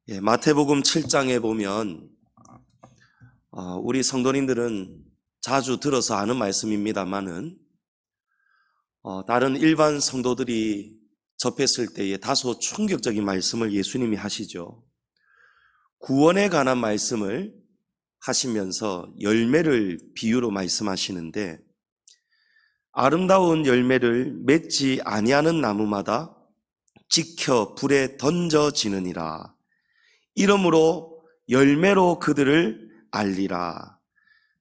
마태복음 7장에 보면 우리 성도님들은 자주 들어서 아는 말씀입니다만은 다른 일반 성도들이 접했을 때에 다소 충격적인 말씀을 예수님이 하시죠. 구원에 관한 말씀을 하시면서 열매를 비유로 말씀하시는데, 아름다운 열매를 맺지 아니하는 나무마다 찍혀 불에 던져지느니라. 이러므로 열매로 그들을 알리라.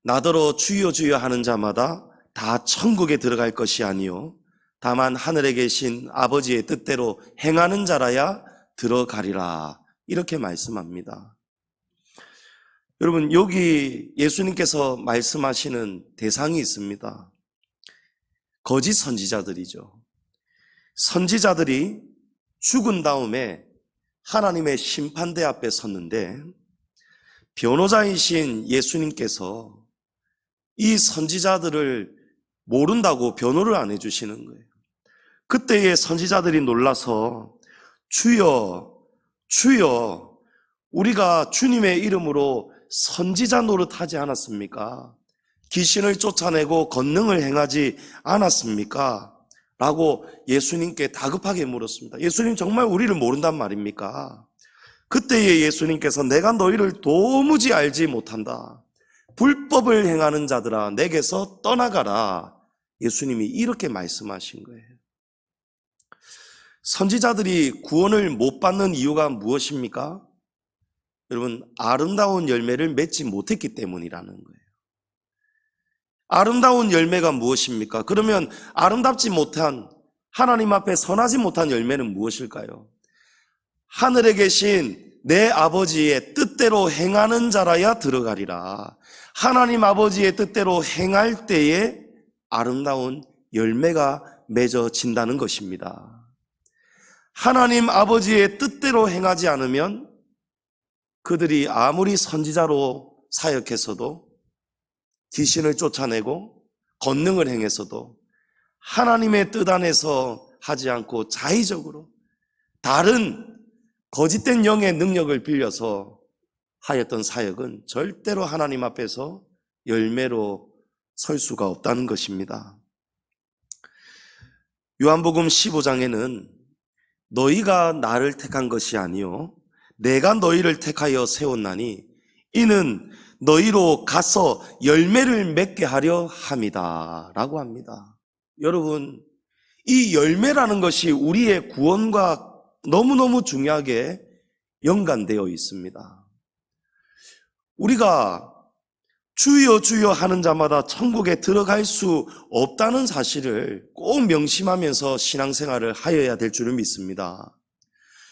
나더러 주여 주여 하는 자마다 다 천국에 들어갈 것이 아니요 다만 하늘에 계신 아버지의 뜻대로 행하는 자라야 들어가리라. 이렇게 말씀합니다. 여러분, 여기 예수님께서 말씀하시는 대상이 있습니다. 거짓 선지자들이죠. 선지자들이 죽은 다음에 하나님의 심판대 앞에 섰는데, 변호자이신 예수님께서 이 선지자들을 모른다고 변호를 안 해주시는 거예요. 그때의 선지자들이 놀라서 주여 주여, 우리가 주님의 이름으로 선지자 노릇하지 않았습니까? 귀신을 쫓아내고 권능을 행하지 않았습니까? 라고 예수님께 다급하게 물었습니다. 예수님, 정말 우리를 모른단 말입니까? 그때에 예수님께서 내가 너희를 도무지 알지 못한다. 불법을 행하는 자들아, 내게서 떠나가라. 예수님이 이렇게 말씀하신 거예요. 선지자들이 구원을 못 받는 이유가 무엇입니까? 여러분, 아름다운 열매를 맺지 못했기 때문이라는 거예요. 아름다운 열매가 무엇입니까? 그러면 아름답지 못한, 하나님 앞에 선하지 못한 열매는 무엇일까요? 하늘에 계신 내 아버지의 뜻대로 행하는 자라야 들어가리라. 하나님 아버지의 뜻대로 행할 때에 아름다운 열매가 맺어진다는 것입니다. 하나님 아버지의 뜻대로 행하지 않으면 그들이 아무리 선지자로 사역했어도, 귀신을 쫓아내고 권능을 행했어도 하나님의 뜻 안에서 하지 않고 자의적으로 다른 거짓된 영의 능력을 빌려서 하였던 사역은 절대로 하나님 앞에서 열매로 설 수가 없다는 것입니다. 요한복음 15장에는 너희가 나를 택한 것이 아니요 내가 너희를 택하여 세웠나니 이는 너희로 가서 열매를 맺게 하려 함이다 라고 합니다. 여러분, 이 열매라는 것이 우리의 구원과 너무너무 중요하게 연관되어 있습니다. 우리가 주여 주여 하는 자마다 천국에 들어갈 수 없다는 사실을 꼭 명심하면서 신앙생활을 하여야 될 줄을 믿습니다.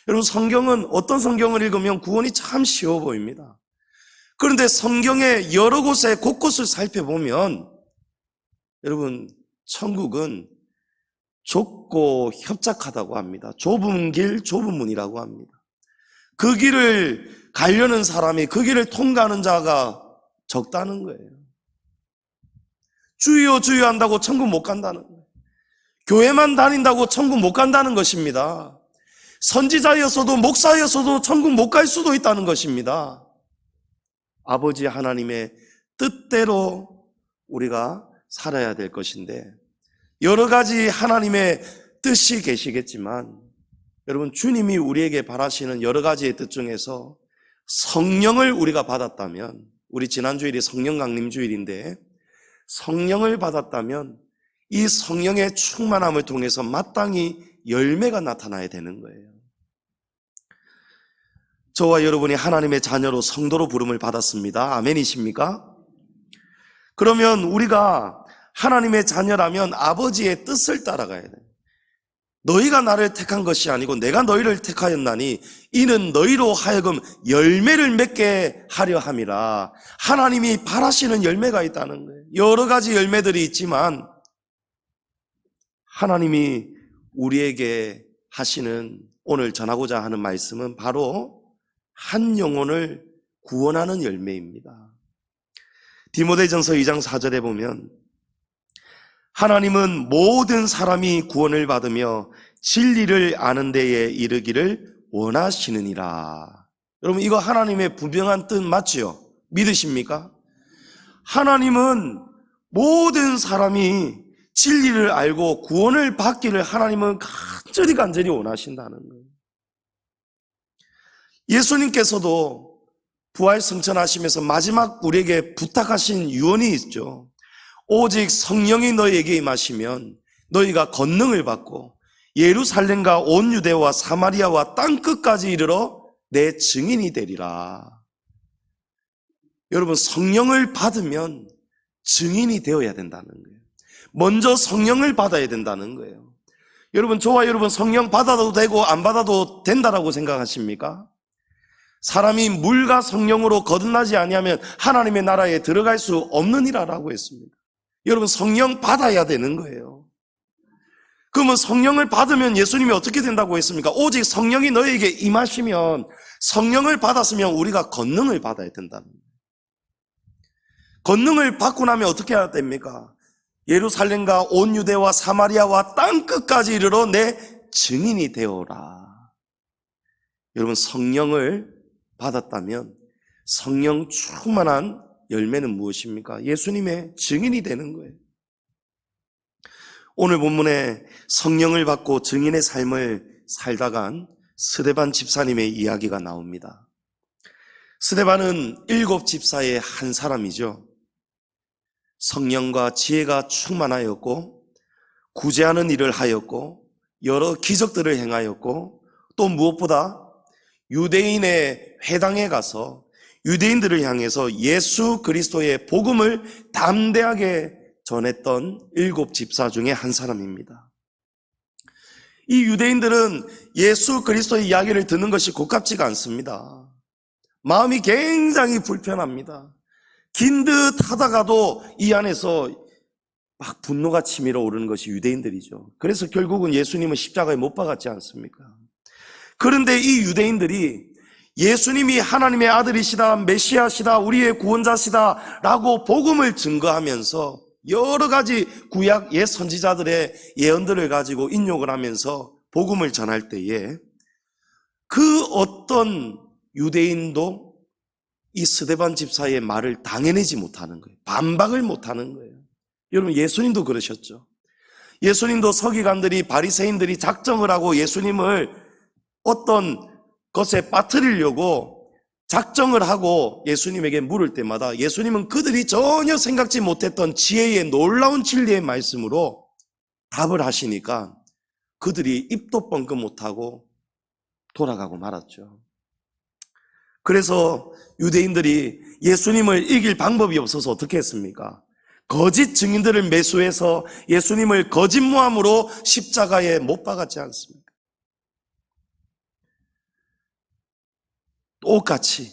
여러분, 성경은, 어떤 성경을 읽으면 구원이 참 쉬워 보입니다. 그런데 성경의 여러 곳에 곳곳을 살펴보면 여러분, 천국은 좁고 협착하다고 합니다. 좁은 길, 좁은 문이라고 합니다. 그 길을 가려는 사람이, 그 길을 통과하는 자가 적다는 거예요. 주여 주여 한다고 천국 못 간다는 거예요. 교회만 다닌다고 천국 못 간다는 것입니다. 선지자였어도 목사였어도 천국 못 갈 수도 있다는 것입니다. 아버지 하나님의 뜻대로 우리가 살아야 될 것인데, 여러 가지 하나님의 뜻이 계시겠지만 여러분, 주님이 우리에게 바라시는 여러 가지의 뜻 중에서 성령을 우리가 받았다면, 우리 지난주일이 성령 강림주일인데 성령을 받았다면 이 성령의 충만함을 통해서 마땅히 열매가 나타나야 되는 거예요. 저와 여러분이 하나님의 자녀로, 성도로 부름을 받았습니다. 아멘이십니까? 그러면 우리가 하나님의 자녀라면 아버지의 뜻을 따라가야 돼요. 너희가 나를 택한 것이 아니고 내가 너희를 택하였나니 이는 너희로 하여금 열매를 맺게 하려 함이라. 하나님이 바라시는 열매가 있다는 거예요. 여러 가지 열매들이 있지만 하나님이 우리에게 하시는, 오늘 전하고자 하는 말씀은 바로 한 영혼을 구원하는 열매입니다. 디모데전서 2장 4절에 보면 하나님은 모든 사람이 구원을 받으며 진리를 아는 데에 이르기를 원하시느니라. 여러분, 이거 하나님의 분명한 뜻 맞지요? 믿으십니까? 하나님은 모든 사람이 진리를 알고 구원을 받기를 하나님은 간절히 원하신다는 거예요. 예수님께서도 부활 승천하시면서 마지막 우리에게 부탁하신 유언이 있죠. 오직 성령이 너희에게 임하시면 너희가 권능을 받고 예루살렘과 온 유대와 사마리아와 땅끝까지 이르러 내 증인이 되리라. 여러분, 성령을 받으면 증인이 되어야 된다는 거예요. 먼저 성령을 받아야 된다는 거예요. 여러분, 저와 여러분 성령 받아도 되고 안 받아도 된다라고 생각하십니까? 사람이 물과 성령으로 거듭나지 아니하면 하나님의 나라에 들어갈 수 없느니라라고 했습니다. 여러분, 성령 받아야 되는 거예요. 그러면 성령을 받으면 예수님이 어떻게 된다고 했습니까? 오직 성령이 너에게 임하시면, 성령을 받았으면 우리가 권능을 받아야 된다는 거예요. 권능을 받고 나면 어떻게 해야 됩니까? 예루살렘과 온 유대와 사마리아와 땅끝까지 이르러 내 증인이 되어라. 여러분, 성령을 받았다면 성령 충만한 열매는 무엇입니까? 예수님의 증인이 되는 거예요. 오늘 본문에 성령을 받고 증인의 삶을 살다간 스데반 집사님의 이야기가 나옵니다. 스데반은 7 집사의 한 사람이죠. 성령과 지혜가 충만하였고 구제하는 일을 하였고 여러 기적들을 행하였고 또 무엇보다 유대인의 회당에 가서 유대인들을 향해서 예수 그리스도의 복음을 담대하게 전했던 7 집사 중에 한 사람입니다. 이 유대인들은 예수 그리스도의 이야기를 듣는 것이 고깝지가 않습니다. 마음이 굉장히 불편합니다. 긴 듯 하다가도 이 안에서 막 분노가 치밀어 오르는 것이 유대인들이죠. 그래서 결국은 예수님은 십자가에 못 박았지 않습니까? 그런데 이 유대인들이 예수님이 하나님의 아들이시다, 메시아시다, 우리의 구원자시다 라고 복음을 증거하면서 여러 가지 구약 옛 선지자들의 예언들을 가지고 인용을 하면서 복음을 전할 때에 그 어떤 유대인도 이 스데반 집사의 말을 당해내지 못하는 거예요. 반박을 못하는 거예요. 여러분, 예수님도 그러셨죠. 예수님도 서기관들이, 바리새인들이 작정을 하고 예수님을 어떤 것에 빠뜨리려고 작정을 하고 예수님에게 물을 때마다 예수님은 그들이 전혀 생각지 못했던 지혜의 놀라운 진리의 말씀으로 답을 하시니까 그들이 입도 뻥끗 못하고 돌아가고 말았죠. 그래서 유대인들이 예수님을 이길 방법이 없어서 어떻게 했습니까? 거짓 증인들을 매수해서 예수님을 거짓모함으로 십자가에 못 박았지 않습니까? 똑같이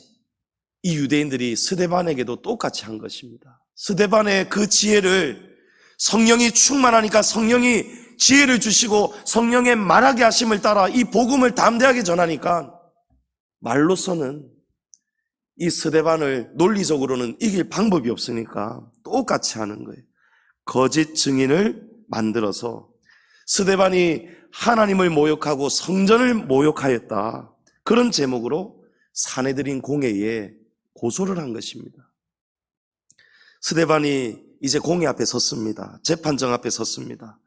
이 유대인들이 스데반에게도 똑같이 한 것입니다. 스데반의 그 지혜를, 성령이 충만하니까 성령이 지혜를 주시고 성령의 말하게 하심을 따라 이 복음을 담대하게 전하니까 말로서는 이 스데반을 논리적으로는 이길 방법이 없으니까 똑같이 하는 거예요. 거짓 증인을 만들어서 스데반이 하나님을 모욕하고 성전을 모욕하였다, 그런 제목으로 산헤드린 공회에 고소를 한 것입니다. 스데반이 이제 공회 앞에 섰습니다. 재판정 앞에 섰습니다.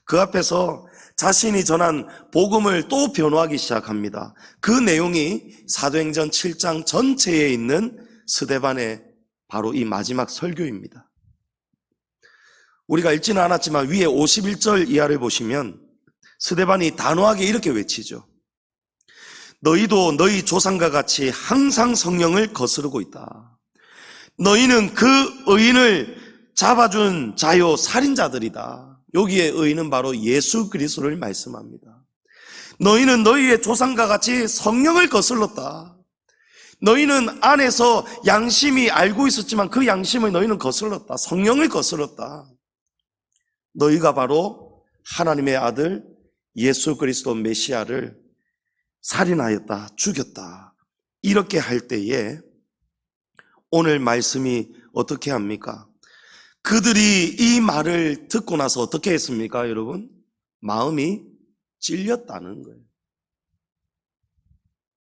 그 앞에서 자신이 전한 복음을 또 변호하기 시작합니다. 그 내용이 사도행전 7장 전체에 있는 스데반의 바로 이 마지막 설교입니다. 우리가 읽지는 않았지만 위에 51절 이하를 보시면 스데반이 단호하게 이렇게 외치죠. 너희도 너희 조상과 같이 항상 성령을 거스르고 있다. 너희는 그 의인을 잡아준 자요 살인자들이다. 여기에 의인은 바로 예수 그리스도를 말씀합니다. 너희는 너희의 조상과 같이 성령을 거슬렀다. 너희는 안에서 양심이 알고 있었지만 그 양심을 너희는 거슬렀다. 성령을 거슬렀다. 너희가 바로 하나님의 아들 예수 그리스도 메시아를 살인하였다, 죽였다. 이렇게 할 때에 오늘 말씀이 어떻게 합니까? 그들이 이 말을 듣고 나서 어떻게 했습니까, 여러분? 마음이 찔렸다는 거예요.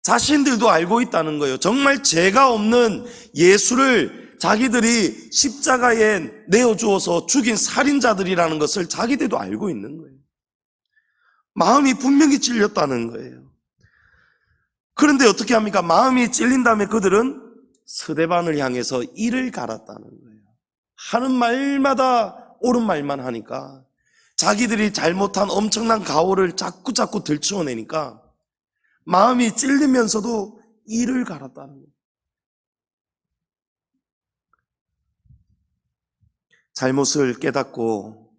자신들도 알고 있다는 거예요. 정말 죄가 없는 예수를 자기들이 십자가에 내어주어서 죽인 살인자들이라는 것을 자기들도 알고 있는 거예요. 마음이 분명히 찔렸다는 거예요. 그런데 어떻게 합니까? 마음이 찔린 다음에 그들은 스데반을 향해서 이를 갈았다는 거예요. 하는 말마다 옳은 말만 하니까, 자기들이 잘못한 엄청난 가오를 자꾸 들추어내니까 마음이 찔리면서도 이를 갈았다는 거예요. 잘못을 깨닫고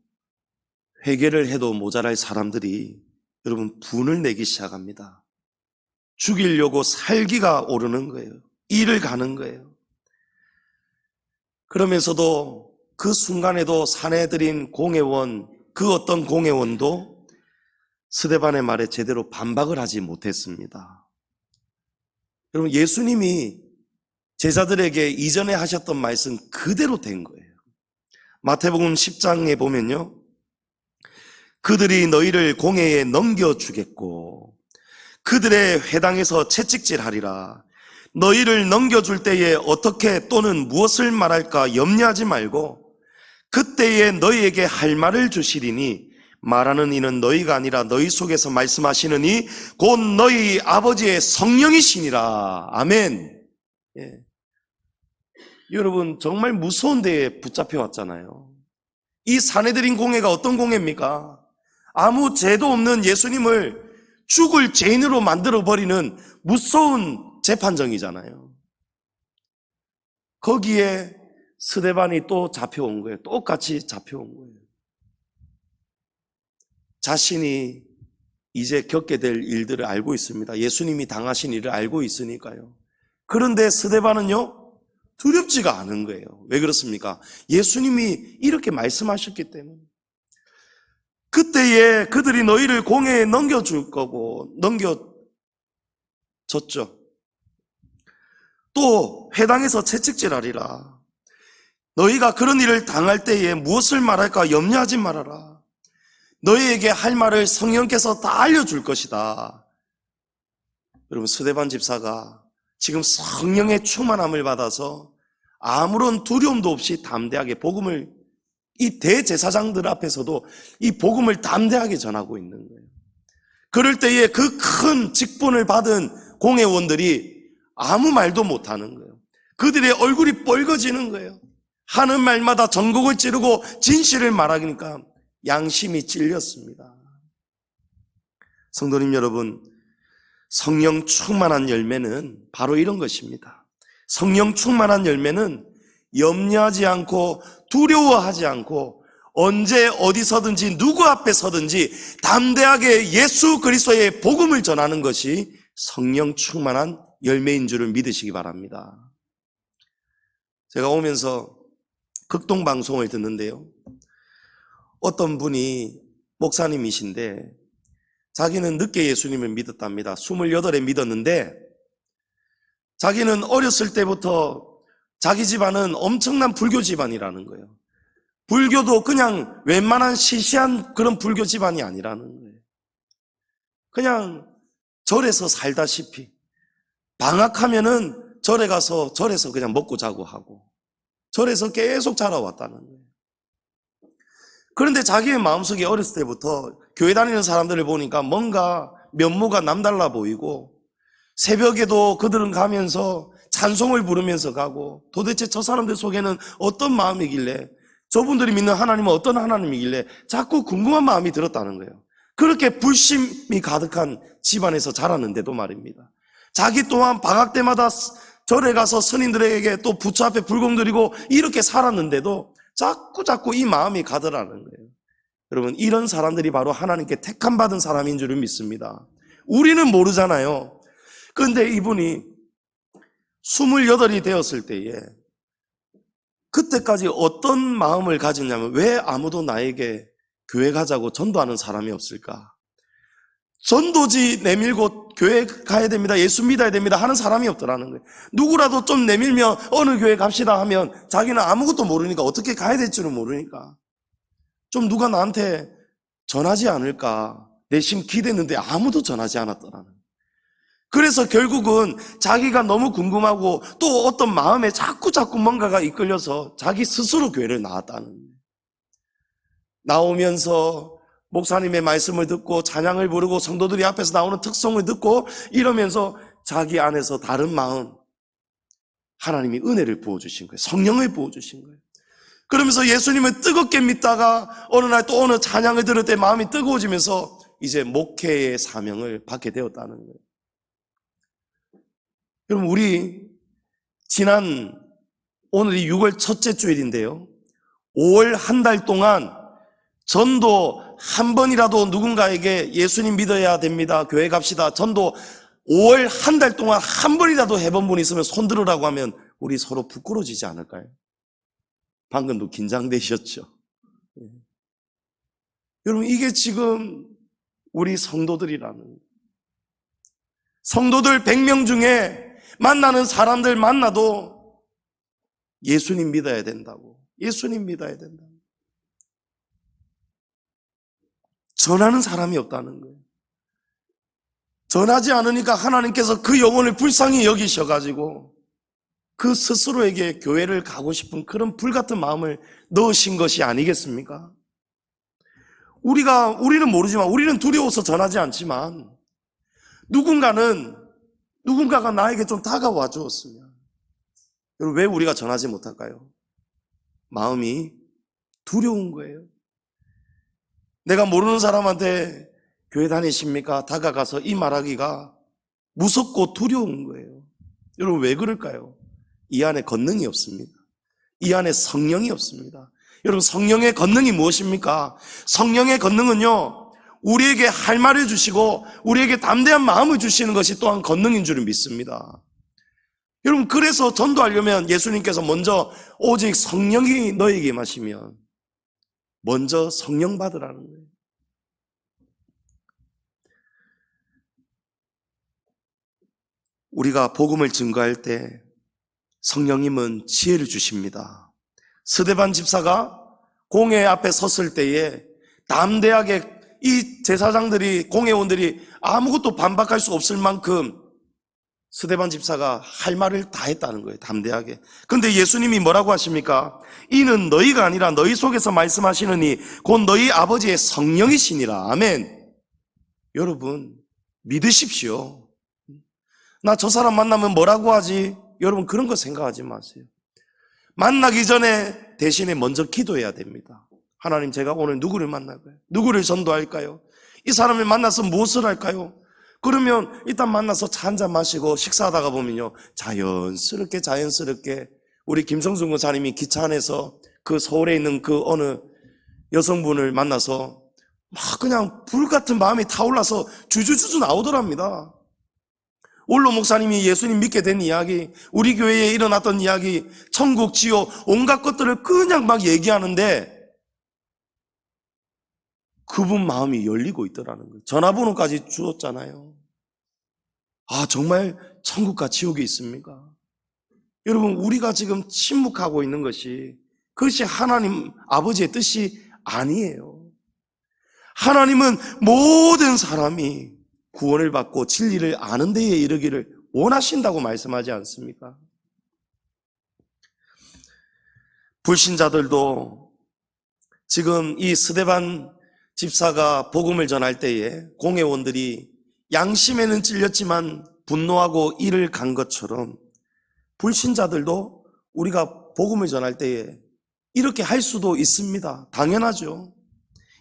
회개를 해도 모자랄 사람들이 여러분 분을 내기 시작합니다. 죽이려고 살기가 오르는 거예요. 이를 가는 거예요. 그러면서도 그 순간에도 사내들인 공회원, 그 어떤 공회원도 스데반의 말에 제대로 반박을 하지 못했습니다. 여러분, 예수님이 제자들에게 이전에 하셨던 말씀 그대로 된 거예요. 마태복음 10장에 보면요, 그들이 너희를 공회에 넘겨주겠고 그들의 회당에서 채찍질하리라. 너희를 넘겨줄 때에 어떻게 또는 무엇을 말할까 염려하지 말고 그때에 너희에게 할 말을 주시리니 말하는 이는 너희가 아니라 너희 속에서 말씀하시느니 곧 너희 아버지의 성령이시니라. 아멘. 예. 여러분, 정말 무서운 데에 붙잡혀 왔잖아요. 이 사내들인 공회가 어떤 공회입니까? 아무 죄도 없는 예수님을 죽을 죄인으로 만들어버리는 무서운 재판정이잖아요. 거기에 스데반이 또 잡혀온 거예요. 똑같이 잡혀온 거예요. 자신이 이제 겪게 될 일들을 알고 있습니다. 예수님이 당하신 일을 알고 있으니까요. 그런데 스데반은요, 두렵지가 않은 거예요. 왜 그렇습니까? 예수님이 이렇게 말씀하셨기 때문에. 그때에 그들이 너희를 공회에 넘겨줄 거고 넘겨줬죠. 또 회당에서 채찍질하리라. 너희가 그런 일을 당할 때에 무엇을 말할까 염려하지 말아라. 너희에게 할 말을 성령께서 다 알려줄 것이다. 여러분, 스데반 집사가 지금 성령의 충만함을 받아서 아무런 두려움도 없이 담대하게 복음을, 이 대제사장들 앞에서도 이 복음을 담대하게 전하고 있는 거예요. 그럴 때에 그 큰 직분을 받은 공회원들이 아무 말도 못하는 거예요. 그들의 얼굴이 뻘거지는 거예요. 하는 말마다 전곡을 찌르고 진실을 말하니까 양심이 찔렸습니다. 성도님 여러분, 성령 충만한 열매는 바로 이런 것입니다. 성령 충만한 열매는 염려하지 않고 두려워하지 않고 언제 어디서든지 누구 앞에 서든지 담대하게 예수 그리스도의 복음을 전하는 것이 성령 충만한 열매인 줄을 믿으시기 바랍니다. 제가 오면서 극동방송을 듣는데요, 어떤 분이 목사님이신데 자기는 늦게 예수님을 믿었답니다. 28에 믿었는데 자기는 어렸을 때부터 자기 집안은 엄청난 불교 집안이라는 거예요. 불교도 그냥 웬만한 시시한 그런 불교 집안이 아니라는 거예요. 그냥 절에서 살다시피 방학하면은 절에 가서 절에서 그냥 먹고 자고 하고 절에서 계속 자라왔다는 거예요. 그런데 자기의 마음속에 어렸을 때부터 교회 다니는 사람들을 보니까 뭔가 면모가 남달라 보이고 새벽에도 그들은 가면서 찬송을 부르면서 가고 도대체 저 사람들 속에는 어떤 마음이길래, 저분들이 믿는 하나님은 어떤 하나님이길래 자꾸 궁금한 마음이 들었다는 거예요. 그렇게 불심이 가득한 집안에서 자랐는데도 말입니다. 자기 또한 방학 때마다 절에 가서 스님들에게 또 부처 앞에 불공 드리고 이렇게 살았는데도 자꾸 이 마음이 가더라는 거예요. 여러분, 이런 사람들이 바로 하나님께 택함 받은 사람인 줄을 믿습니다. 우리는 모르잖아요. 그런데 이분이 28이 되었을 때에 그때까지 어떤 마음을 가졌냐면, 왜 아무도 나에게 교회 가자고 전도하는 사람이 없을까? 전도지 내밀고 교회 가야 됩니다, 예수 믿어야 됩니다 하는 사람이 없더라는 거예요. 누구라도 좀 내밀면 어느 교회 갑시다 하면 자기는 아무것도 모르니까, 어떻게 가야 될 줄은 모르니까 좀 누가 나한테 전하지 않을까 내심 기대했는데 아무도 전하지 않았더라는 거예요. 그래서 결국은 자기가 너무 궁금하고 또 어떤 마음에 자꾸 뭔가가 이끌려서 자기 스스로 교회를 나왔다는 거예요. 나오면서 목사님의 말씀을 듣고 찬양을 부르고 성도들이 앞에서 나오는 특송을 듣고 이러면서 자기 안에서 다른 마음, 하나님이 은혜를 부어주신 거예요. 성령을 부어주신 거예요. 그러면서 예수님을 뜨겁게 믿다가 어느 날 또 어느 찬양을 들을 때 마음이 뜨거워지면서 이제 목회의 사명을 받게 되었다는 거예요. 여러분, 우리 오늘이 6월 첫째 주일인데요, 5월 한 달 동안 전도 한 번이라도 누군가에게 예수님 믿어야 됩니다, 교회 갑시다, 전도 5월 한 달 동안 한 번이라도 해본 분 있으면 손 들으라고 하면 우리 서로 부끄러워지지 않을까요? 방금도 긴장되셨죠? 여러분, 이게 지금 우리 성도들이라는 거예요. 성도들 100명 중에 만나는 사람들 만나도 예수님 믿어야 된다고. 예수님 믿어야 된다고. 전하는 사람이 없다는 거예요. 전하지 않으니까 하나님께서 그 영혼을 불쌍히 여기셔가지고 그 스스로에게 교회를 가고 싶은 그런 불같은 마음을 넣으신 것이 아니겠습니까? 우리는 모르지만, 우리는 두려워서 전하지 않지만 누군가가 나에게 좀 다가와 주었으면, 여러분, 왜 우리가 전하지 못할까요? 마음이 두려운 거예요. 내가 모르는 사람한테 교회 다니십니까? 다가가서 이 말하기가 무섭고 두려운 거예요. 여러분, 왜 그럴까요? 이 안에 권능이 없습니다. 이 안에 성령이 없습니다. 여러분, 성령의 권능이 무엇입니까? 성령의 권능은요, 우리에게 할 말을 주시고 우리에게 담대한 마음을 주시는 것이 또한 권능인 줄 믿습니다. 여러분, 그래서 전도하려면 예수님께서 먼저 오직 성령이 너에게 임하시면 먼저 성령 받으라는 거예요. 우리가 복음을 증거할 때 성령님은 지혜를 주십니다. 스데반 집사가 공회 앞에 섰을 때에 담대하게 이 제사장들이, 공회원들이 아무것도 반박할 수 없을 만큼 스데반 집사가 할 말을 다 했다는 거예요. 담대하게. 그런데 예수님이 뭐라고 하십니까? 이는 너희가 아니라 너희 속에서 말씀하시느니 곧 너희 아버지의 성령이시니라. 아멘. 여러분, 믿으십시오. 나 저 사람 만나면 뭐라고 하지? 여러분, 그런 거 생각하지 마세요. 만나기 전에 대신에 먼저 기도해야 됩니다. 하나님, 제가 오늘 누구를 만날까요? 누구를 전도할까요? 이 사람을 만나서 무엇을 할까요? 그러면 일단 만나서 차 한잔 마시고 식사하다가 보면요, 자연스럽게 우리 김성순 권사님이 기차 안에서 그 서울에 있는 그 어느 여성분을 만나서 막 그냥 불같은 마음이 타올라서 주주주주 나오더랍니다. 올로 목사님이 예수님 믿게 된 이야기, 우리 교회에 일어났던 이야기, 천국, 지옥, 온갖 것들을 그냥 막 얘기하는데 그분 마음이 열리고 있더라는 거예요. 전화번호까지 주었잖아요. 아, 정말 천국과 지옥이 있습니까? 여러분, 우리가 지금 침묵하고 있는 그것이 하나님 아버지의 뜻이 아니에요. 하나님은 모든 사람이 구원을 받고 진리를 아는 데에 이르기를 원하신다고 말씀하지 않습니까? 불신자들도 지금 이 스데반 집사가 복음을 전할 때에 공회원들이 양심에는 찔렸지만 분노하고 이를 간 것처럼 불신자들도 우리가 복음을 전할 때에 이렇게 할 수도 있습니다. 당연하죠.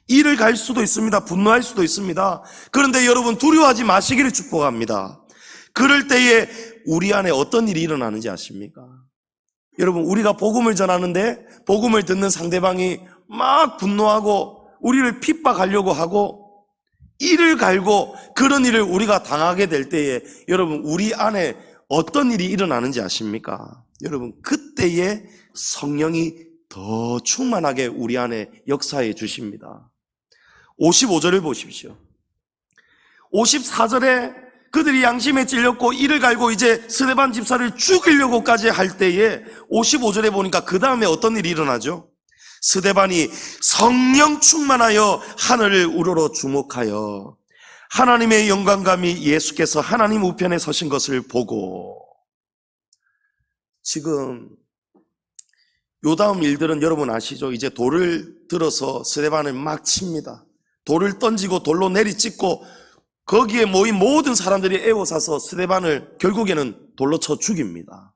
이를 갈 수도 있습니다. 분노할 수도 있습니다. 그런데 여러분, 두려워하지 마시기를 축복합니다. 그럴 때에 우리 안에 어떤 일이 일어나는지 아십니까? 여러분, 우리가 복음을 전하는데 복음을 듣는 상대방이 막 분노하고 우리를 핍박하려고 하고 이를 갈고 그런 일을 우리가 당하게 될 때에 여러분, 우리 안에 어떤 일이 일어나는지 아십니까? 여러분, 그때에 성령이 더 충만하게 우리 안에 역사해 주십니다. 55절을 보십시오. 54절에 그들이 양심에 찔렸고 이를 갈고 이제 스데반 집사를 죽이려고까지 할 때에 55절에 보니까 그 다음에 어떤 일이 일어나죠? 스데반이 성령 충만하여 하늘을 우러러 주목하여 하나님의 영광감이 예수께서 하나님 우편에 서신 것을 보고, 지금 요 다음 일들은 여러분 아시죠? 이제 돌을 들어서 스데반을 막 칩니다. 돌을 던지고 돌로 내리찍고 거기에 모인 모든 사람들이 에워싸서 스데반을 결국에는 돌로 쳐 죽입니다.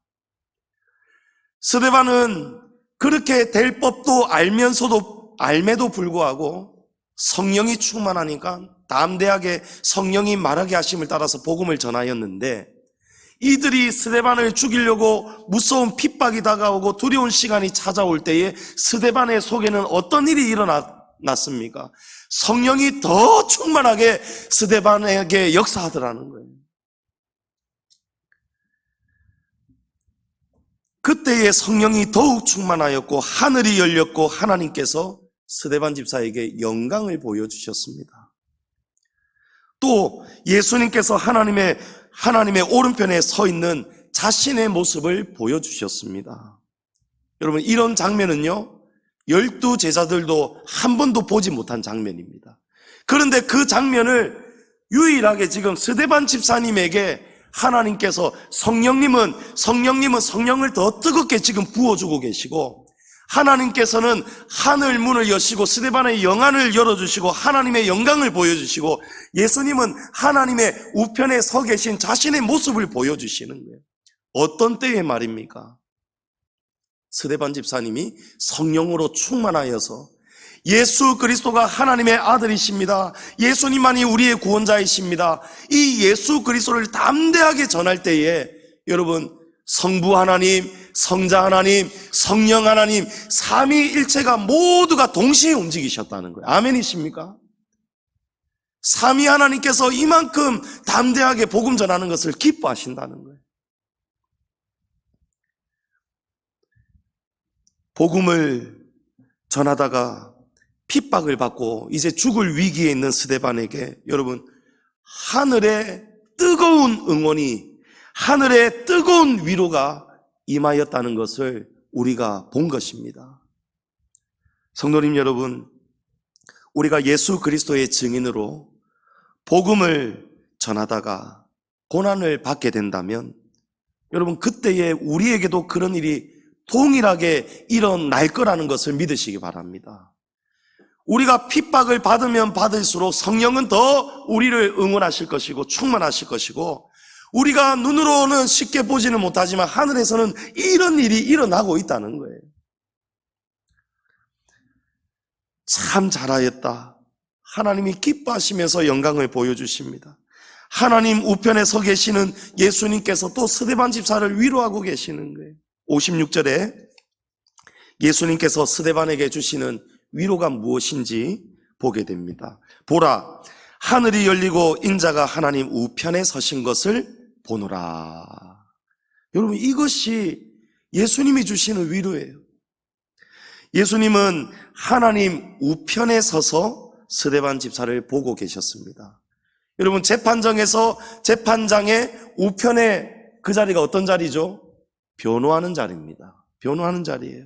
스데반은 그렇게 될 법도 알매도 불구하고 성령이 충만하니까 담대하게 성령이 말하게 하심을 따라서 복음을 전하였는데, 이들이 스데반을 죽이려고 무서운 핍박이 다가오고 두려운 시간이 찾아올 때에 스데반의 속에는 어떤 일이 일어났습니까? 성령이 더 충만하게 스데반에게 역사하더라는 거예요. 그때에 성령이 더욱 충만하였고 하늘이 열렸고 하나님께서 스데반 집사에게 영광을 보여주셨습니다. 또 예수님께서 하나님의 오른편에 서 있는 자신의 모습을 보여주셨습니다. 여러분, 이런 장면은요 12 제자들도 한 번도 보지 못한 장면입니다. 그런데 그 장면을 유일하게 지금 스데반 집사님에게 하나님께서 성령님은 성령을 더 뜨겁게 지금 부어주고 계시고, 하나님께서는 하늘 문을 여시고 스데반의 영안을 열어주시고 하나님의 영광을 보여주시고, 예수님은 하나님의 우편에 서 계신 자신의 모습을 보여주시는 거예요. 어떤 때의 말입니까? 스데반 집사님이 성령으로 충만하여서 예수 그리스도가 하나님의 아들이십니다, 예수님만이 우리의 구원자이십니다, 이 예수 그리스도를 담대하게 전할 때에 여러분, 성부 하나님, 성자 하나님, 성령 하나님, 삼위일체가 모두가 동시에 움직이셨다는 거예요. 아멘이십니까? 삼위 하나님께서 이만큼 담대하게 복음 전하는 것을 기뻐하신다는 거예요. 복음을 전하다가 핍박을 받고 이제 죽을 위기에 있는 스데반에게 여러분, 하늘의 뜨거운 응원이, 하늘의 뜨거운 위로가 임하였다는 것을 우리가 본 것입니다. 성도님 여러분, 우리가 예수 그리스도의 증인으로 복음을 전하다가 고난을 받게 된다면 여러분, 그때에 우리에게도 그런 일이 동일하게 일어날 거라는 것을 믿으시기 바랍니다. 우리가 핍박을 받으면 받을수록 성령은 더 우리를 응원하실 것이고 충만하실 것이고, 우리가 눈으로는 쉽게 보지는 못하지만 하늘에서는 이런 일이 일어나고 있다는 거예요. 참 잘하였다. 하나님이 기뻐하시면서 영광을 보여주십니다. 하나님 우편에 서 계시는 예수님께서 또 스데반 집사를 위로하고 계시는 거예요. 56절에 예수님께서 스데반에게 주시는 위로가 무엇인지 보게 됩니다. 보라, 하늘이 열리고 인자가 하나님 우편에 서신 것을 보노라. 여러분, 이것이 예수님이 주시는 위로예요. 예수님은 하나님 우편에 서서 스데반 집사를 보고 계셨습니다. 여러분, 재판장의 우편에 그 자리가 어떤 자리죠? 변호하는 자리입니다. 변호하는 자리예요.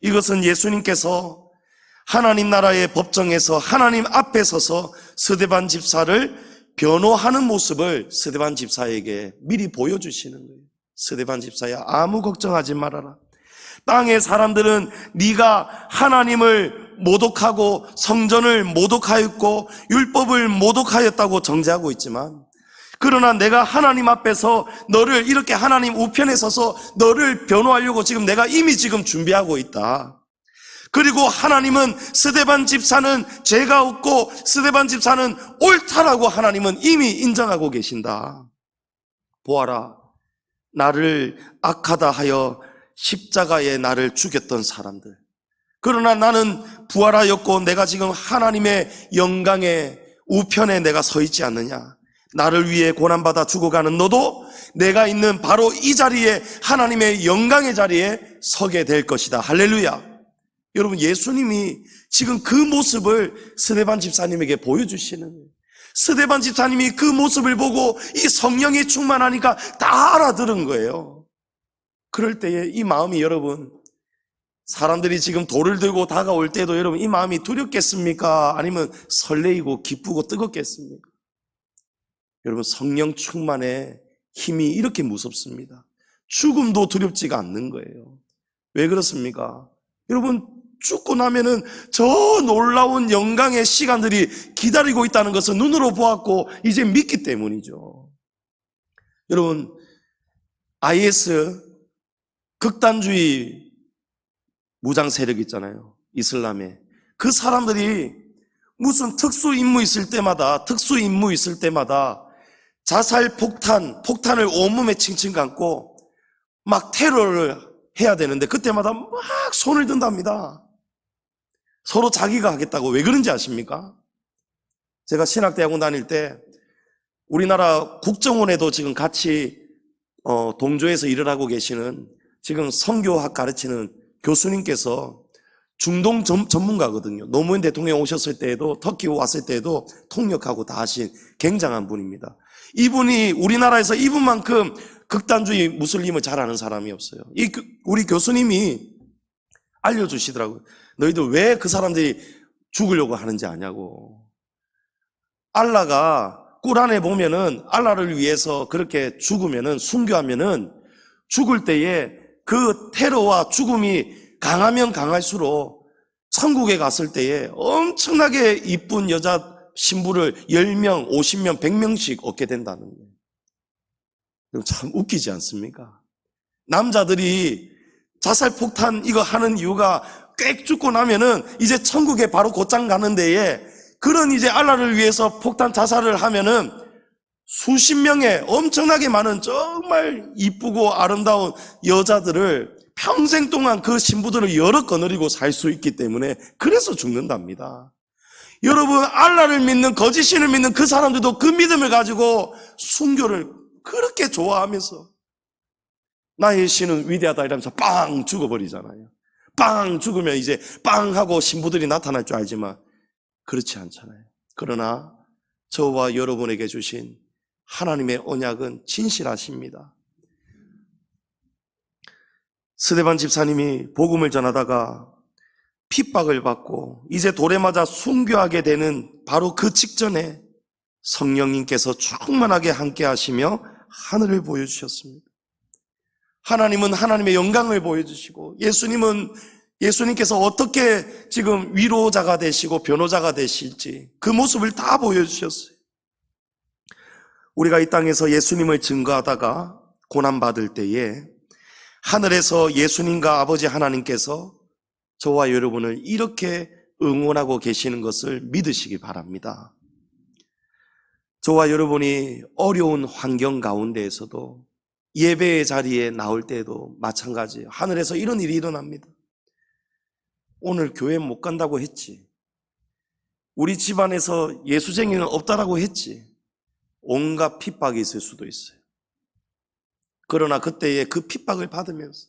이것은 예수님께서 하나님 나라의 법정에서 하나님 앞에 서서 스데반 집사를 변호하는 모습을 스데반 집사에게 미리 보여주시는 거예요. 스데반 집사야, 아무 걱정하지 말아라. 땅의 사람들은 네가 하나님을 모독하고 성전을 모독하였고 율법을 모독하였다고 정죄하고 있지만, 그러나 내가 하나님 앞에서 너를 이렇게 하나님 우편에 서서 너를 변호하려고 지금 내가 이미 지금 준비하고 있다. 그리고 하나님은 스데반 집사는 죄가 없고 스데반 집사는 옳다라고 하나님은 이미 인정하고 계신다. 보아라, 나를 악하다 하여 십자가에 나를 죽였던 사람들, 그러나 나는 부활하였고 내가 지금 하나님의 영광의 우편에 내가 서 있지 않느냐. 나를 위해 고난받아 죽어가는 너도 내가 있는 바로 이 자리에, 하나님의 영광의 자리에 서게 될 것이다. 할렐루야. 여러분, 예수님이 지금 그 모습을 스데반 집사님에게 보여주시는 거예요. 스데반 집사님이 그 모습을 보고 이 성령이 충만하니까 다 알아들은 거예요. 그럴 때에 이 마음이, 여러분, 사람들이 지금 돌을 들고 다가올 때도 여러분 이 마음이 두렵겠습니까? 아니면 설레이고 기쁘고 뜨겁겠습니까? 여러분, 성령 충만의 힘이 이렇게 무섭습니다. 죽음도 두렵지가 않는 거예요. 왜 그렇습니까? 여러분, 죽고 나면은 저 놀라운 영광의 시간들이 기다리고 있다는 것을 눈으로 보았고 이제 믿기 때문이죠. 여러분, IS 극단주의 무장 세력 있잖아요. 이슬람에. 그 사람들이 무슨 특수 임무 있을 때마다 자살 폭탄을 온몸에 칭칭 감고 막 테러를 해야 되는데 그때마다 막 손을 든답니다. 서로 자기가 하겠다고. 왜 그런지 아십니까? 제가 신학대학원 다닐 때 우리나라 국정원에도 지금 같이 동조해서 일을 하고 계시는 지금 선교학 가르치는 교수님께서 중동 전문가거든요. 노무현 대통령 오셨을 때에도, 터키 왔을 때에도 통역하고 다 하신 굉장한 분입니다. 이분이 우리나라에서 이분만큼 극단주의 무슬림을 잘 아는 사람이 없어요. 우리 교수님이 알려주시더라고요. 너희들 왜 그 사람들이 죽으려고 하는지 아냐고. 알라가 꾸란에 보면은 알라를 위해서 그렇게 죽으면은, 순교하면은 죽을 때에 그 테러와 죽음이 강하면 강할수록 천국에 갔을 때에 엄청나게 이쁜 여자 신부를 10명, 50명, 100명씩 얻게 된다는 거예요. 참 웃기지 않습니까? 남자들이 자살폭탄 이거 하는 이유가 꽤 죽고 나면은 이제 천국에 바로 곧장 가는 데에 그런 이제 알라를 위해서 폭탄 자살을 하면은 수십 명의 엄청나게 많은 정말 이쁘고 아름다운 여자들을 평생 동안 그 신부들을 여러 거느리고 살 수 있기 때문에 그래서 죽는답니다. 여러분, 알라를 믿는, 거짓신을 믿는 그 사람들도 그 믿음을 가지고 순교를 그렇게 좋아하면서 나의 신은 위대하다 이러면서 빵 죽어버리잖아요. 빵 죽으면 이제 빵 하고 신부들이 나타날 줄 알지만 그렇지 않잖아요. 그러나 저와 여러분에게 주신 하나님의 언약은 진실하십니다. 스데반 집사님이 복음을 전하다가 핍박을 받고 이제 돌에 맞아 순교하게 되는 바로 그 직전에 성령님께서 충만하게 함께 하시며 하늘을 보여주셨습니다. 하나님은 하나님의 영광을 보여주시고 예수님께서 어떻게 지금 위로자가 되시고 변호자가 되실지 그 모습을 다 보여주셨어요. 우리가 이 땅에서 예수님을 증거하다가 고난받을 때에 하늘에서 예수님과 아버지 하나님께서 저와 여러분을 이렇게 응원하고 계시는 것을 믿으시기 바랍니다. 저와 여러분이 어려운 환경 가운데에서도 예배의 자리에 나올 때에도 마찬가지예요. 하늘에서 이런 일이 일어납니다. 오늘 교회 못 간다고 했지. 우리 집안에서 예수쟁이는 없다라고 했지. 온갖 핍박이 있을 수도 있어요. 그러나 그때에 그 핍박을 받으면서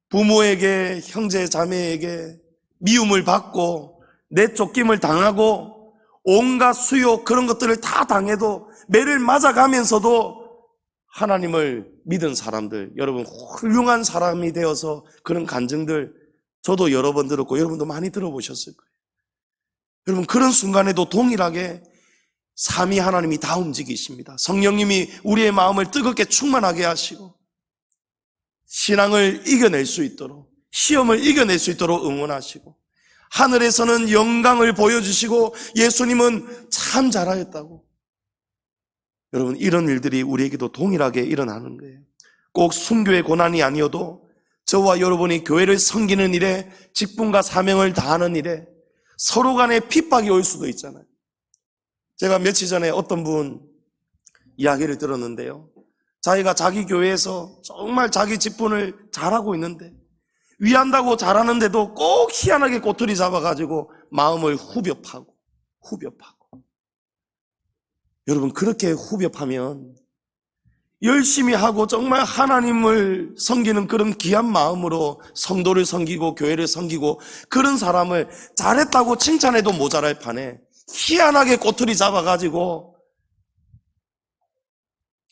부모에게, 형제 자매에게 미움을 받고 내쫓김을 당하고 온갖 수욕 그런 것들을 다 당해도 매를 맞아가면서도 하나님을 믿은 사람들, 여러분 훌륭한 사람이 되어서 그런 간증들 저도 여러 번 들었고 여러분도 많이 들어보셨을 거예요. 여러분 그런 순간에도 동일하게 삼위 하나님이 다 움직이십니다. 성령님이 우리의 마음을 뜨겁게 충만하게 하시고 신앙을 이겨낼 수 있도록, 시험을 이겨낼 수 있도록 응원하시고 하늘에서는 영광을 보여주시고 예수님은 참 잘하였다고. 여러분 이런 일들이 우리에게도 동일하게 일어나는 거예요. 꼭 순교의 고난이 아니어도 저와 여러분이 교회를 섬기는 일에 직분과 사명을 다하는 일에 서로 간에 핍박이 올 수도 있잖아요. 제가 며칠 전에 어떤 분 이야기를 들었는데요. 자기가 자기 교회에서 정말 자기 직분을 잘하고 있는데 위한다고 잘하는데도 꼭 희한하게 꼬투리 잡아가지고 마음을 후벼 파고 여러분 그렇게 후벼 파면 열심히 하고 정말 하나님을 섬기는 그런 귀한 마음으로 성도를 섬기고 교회를 섬기고 그런 사람을 잘했다고 칭찬해도 모자랄 판에 희한하게 꼬투리 잡아가지고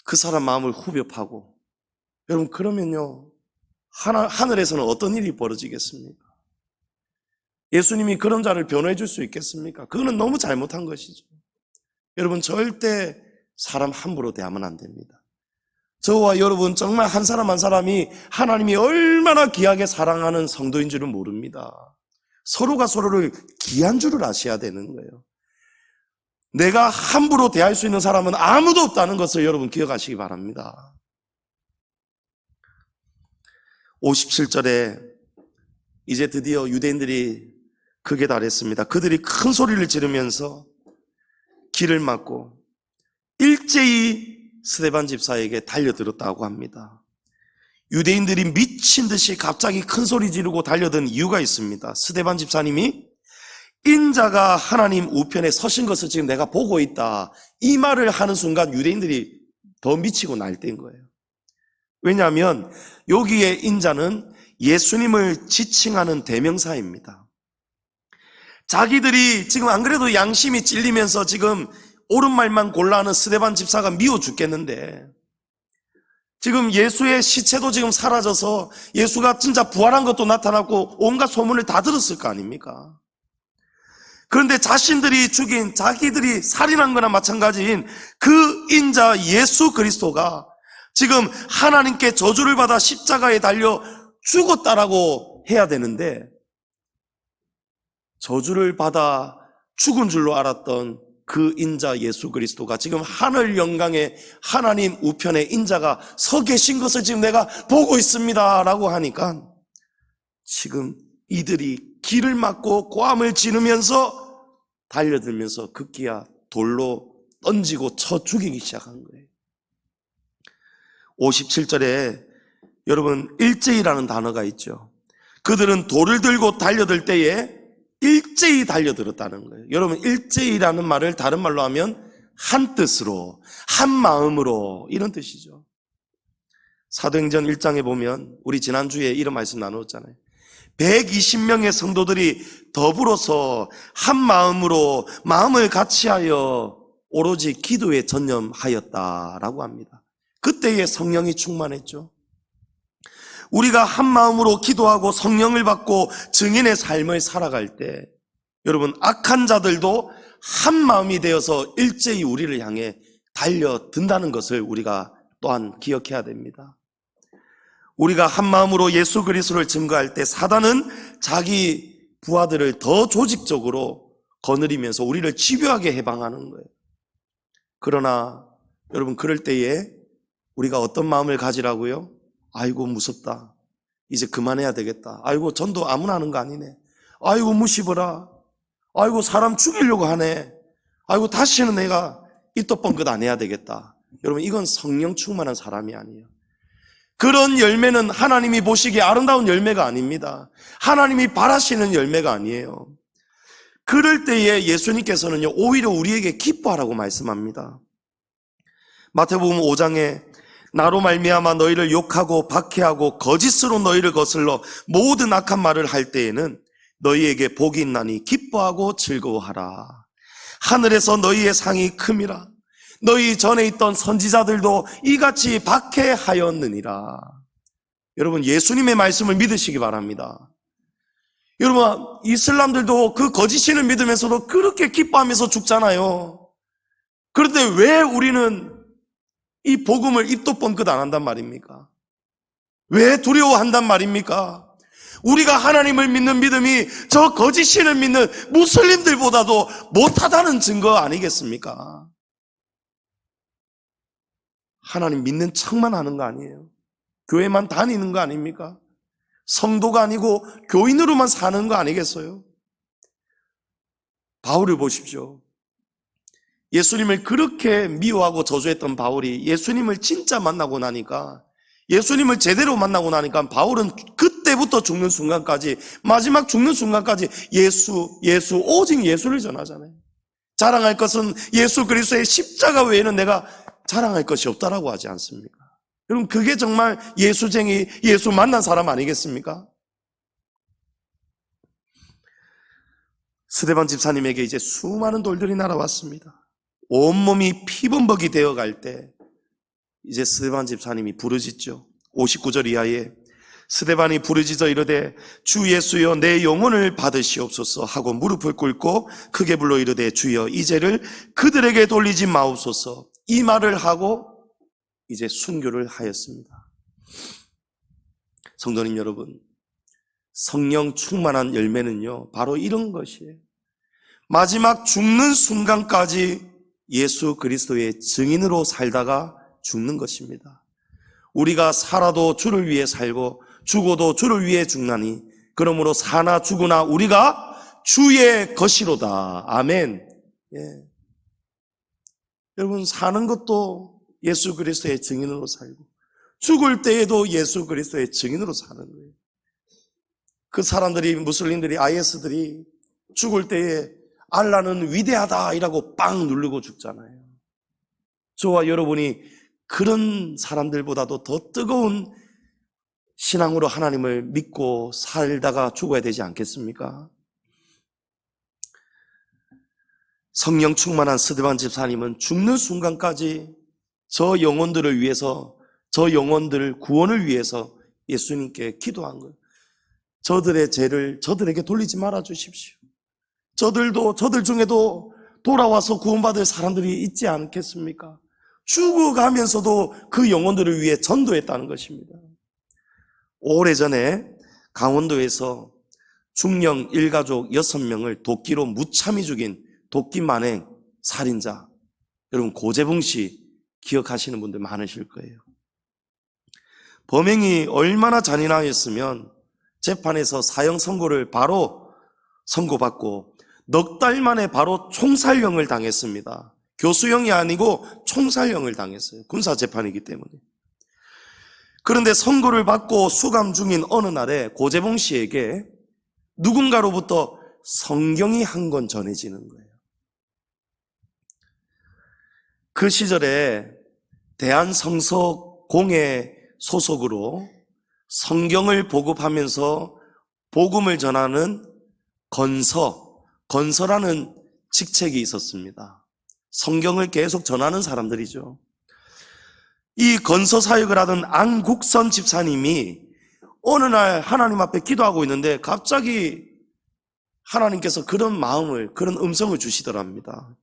그 사람 마음을 후벼 파고 여러분 그러면요 하늘에서는 어떤 일이 벌어지겠습니까? 예수님이 그런 자를 변호해 줄 수 있겠습니까? 그거는 너무 잘못한 것이죠. 여러분 절대 사람 함부로 대하면 안 됩니다. 저와 여러분 정말 한 사람 한 사람이 하나님이 얼마나 귀하게 사랑하는 성도인 줄은 모릅니다. 서로가 서로를 귀한 줄을 아셔야 되는 거예요. 내가 함부로 대할 수 있는 사람은 아무도 없다는 것을 여러분 기억하시기 바랍니다. 57절에 이제 드디어 유대인들이 극에 달했습니다. 그들이 큰 소리를 지르면서 길을 막고 일제히 스데반 집사에게 달려들었다고 합니다. 유대인들이 미친 듯이 갑자기 큰 소리 지르고 달려든 이유가 있습니다. 스데반 집사님이 인자가 하나님 우편에 서신 것을 지금 내가 보고 있다, 이 말을 하는 순간 유대인들이 더 미치고 날뛴 거예요. 왜냐하면 여기에 인자는 예수님을 지칭하는 대명사입니다. 자기들이 지금 안 그래도 양심이 찔리면서 지금 옳은 말만 골라 하는 스데반 집사가 미워 죽겠는데, 지금 예수의 시체도 지금 사라져서 예수가 진짜 부활한 것도 나타났고 온갖 소문을 다 들었을 거 아닙니까? 그런데 자신들이 죽인, 자기들이 살인한 거나 마찬가지인 그 인자 예수 그리스도가 지금 하나님께 저주를 받아 십자가에 달려 죽었다라고 해야 되는데, 저주를 받아 죽은 줄로 알았던 그 인자 예수 그리스도가 지금 하늘 영광에 하나님 우편에 인자가 서 계신 것을 지금 내가 보고 있습니다 라고 하니까 지금 이들이 길을 막고 고함을 지르면서 달려들면서 급기야 돌로 던지고 쳐 죽이기 시작한 거예요. 57절에 여러분 일제히라는 단어가 있죠. 그들은 돌을 들고 달려들 때에 일제히 달려들었다는 거예요. 여러분 일제히라는 말을 다른 말로 하면 한 뜻으로, 한 마음으로, 이런 뜻이죠. 사도행전 1장에 보면 우리 지난주에 이런 말씀 나누었잖아요. 120명의 성도들이 더불어서 한 마음으로 마음을 같이하여 오로지 기도에 전념하였다라고 합니다. 그때에 성령이 충만했죠. 우리가 한 마음으로 기도하고 성령을 받고 증인의 삶을 살아갈 때 여러분 악한 자들도 한 마음이 되어서 일제히 우리를 향해 달려든다는 것을 우리가 또한 기억해야 됩니다. 우리가 한 마음으로 예수 그리스도를 증거할 때 사단은 자기 부하들을 더 조직적으로 거느리면서 우리를 집요하게 해방하는 거예요. 그러나 여러분 그럴 때에 우리가 어떤 마음을 가지라고요? 아이고 무섭다, 이제 그만해야 되겠다, 아이고 전도 아무나 하는 거 아니네, 아이고 무시보라, 아이고 사람 죽이려고 하네, 아이고 다시는 내가 입도 뻥끗 안 해야 되겠다. 여러분 이건 성령 충만한 사람이 아니에요. 그런 열매는 하나님이 보시기에 아름다운 열매가 아닙니다. 하나님이 바라시는 열매가 아니에요. 그럴 때에 예수님께서는요 오히려 우리에게 기뻐하라고 말씀합니다. 마태복음 5장에 나로 말미암아 너희를 욕하고 박해하고 거짓으로 너희를 거슬러 모든 악한 말을 할 때에는 너희에게 복이 있나니 기뻐하고 즐거워하라. 하늘에서 너희의 상이 큼이라. 너희 전에 있던 선지자들도 이같이 박해하였느니라. 여러분 예수님의 말씀을 믿으시기 바랍니다. 여러분 이슬람들도 그 거짓신을 믿으면서도 그렇게 기뻐하면서 죽잖아요. 그런데 왜 우리는 이 복음을 입도 뻥끗 안 한단 말입니까? 왜 두려워한단 말입니까? 우리가 하나님을 믿는 믿음이 저 거짓신을 믿는 무슬림들보다도 못하다는 증거 아니겠습니까? 하나님 믿는 척만 하는 거 아니에요. 교회만 다니는 거 아닙니까? 성도가 아니고 교인으로만 사는 거 아니겠어요? 바울을 보십시오. 예수님을 그렇게 미워하고 저주했던 바울이 예수님을 진짜 만나고 나니까, 예수님을 제대로 만나고 나니까 바울은 그때부터 죽는 순간까지, 마지막 죽는 순간까지 예수, 오직 예수를 전하잖아요. 자랑할 것은 예수 그리스도의 십자가 외에는 내가 자랑할 것이 없다라고 하지 않습니까? 여러분 그게 정말 예수쟁이, 예수 만난 사람 아니겠습니까? 스데반 집사님에게 이제 수많은 돌들이 날아왔습니다. 온몸이 피범벅이 되어갈 때 이제 스데반 집사님이 부르짖죠. 59절 이하에 스데반이 부르짖어 이르되 주 예수여 내 영혼을 받으시옵소서 하고 무릎을 꿇고 크게 불러 이르되 주여 이 죄를 그들에게 돌리지 마옵소서. 이 말을 하고 이제 순교를 하였습니다. 성도님 여러분, 성령 충만한 열매는요, 바로 이런 것이에요. 마지막 죽는 순간까지 예수 그리스도의 증인으로 살다가 죽는 것입니다. 우리가 살아도 주를 위해 살고 죽어도 주를 위해 죽나니 그러므로 사나 죽으나 우리가 주의 것이로다. 아멘. 예. 여러분, 사는 것도 예수 그리스도의 증인으로 살고 죽을 때에도 예수 그리스도의 증인으로 사는 거예요. 그 사람들이, 무슬림들이, IS들이 죽을 때에 알라는 위대하다 이라고 빵 누르고 죽잖아요. 저와 여러분이 그런 사람들보다도 더 뜨거운 신앙으로 하나님을 믿고 살다가 죽어야 되지 않겠습니까? 성령 충만한 스데반 집사님은 죽는 순간까지 저 영혼들을 위해서, 저 영혼들 구원을 위해서 예수님께 기도한 거예요. 저들의 죄를 저들에게 돌리지 말아 주십시오. 저들 중에도 돌아와서 구원받을 사람들이 있지 않겠습니까? 죽어가면서도 그 영혼들을 위해 전도했다는 것입니다. 오래전에 강원도에서 중령 일가족 6명을 도끼로 무참히 죽인 도끼 만행 살인자, 여러분 고재봉 씨 기억하시는 분들 많으실 거예요. 범행이 얼마나 잔인하였으면 재판에서 사형 선고를 바로 선고받고 넉 달 만에 바로 총살형을 당했습니다. 교수형이 아니고 총살형을 당했어요. 군사재판이기 때문에. 그런데 선고를 받고 수감 중인 어느 날에 고재봉 씨에게 누군가로부터 성경이 한 권 전해지는 거예요. 그 시절에 대한성서공회 소속으로 성경을 보급하면서 복음을 전하는 건서라는 직책이 있었습니다. 성경을 계속 전하는 사람들이죠. 이 건서 사역을 하던 안국선 집사님이 어느 날 하나님 앞에 기도하고 있는데 갑자기 하나님께서 그런 마음을, 그런 음성을 주시더랍니다.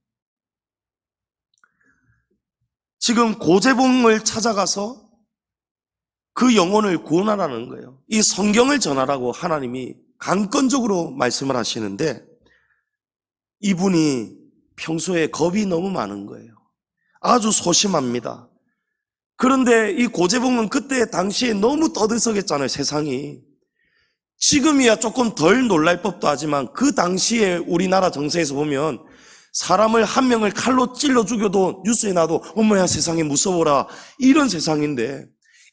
지금 고재봉을 찾아가서 그 영혼을 구원하라는 거예요. 이 성경을 전하라고 하나님이 강권적으로 말씀을 하시는데 이분이 평소에 겁이 너무 많은 거예요. 아주 소심합니다. 그런데 이 고재봉은 그때 당시에 너무 떠들썩했잖아요, 세상이. 지금이야 조금 덜 놀랄 법도 하지만 그 당시에 우리나라 정세에서 보면 사람을 한 명을 칼로 찔러 죽여도 뉴스에 나도 어머야 세상에 무서워라 이런 세상인데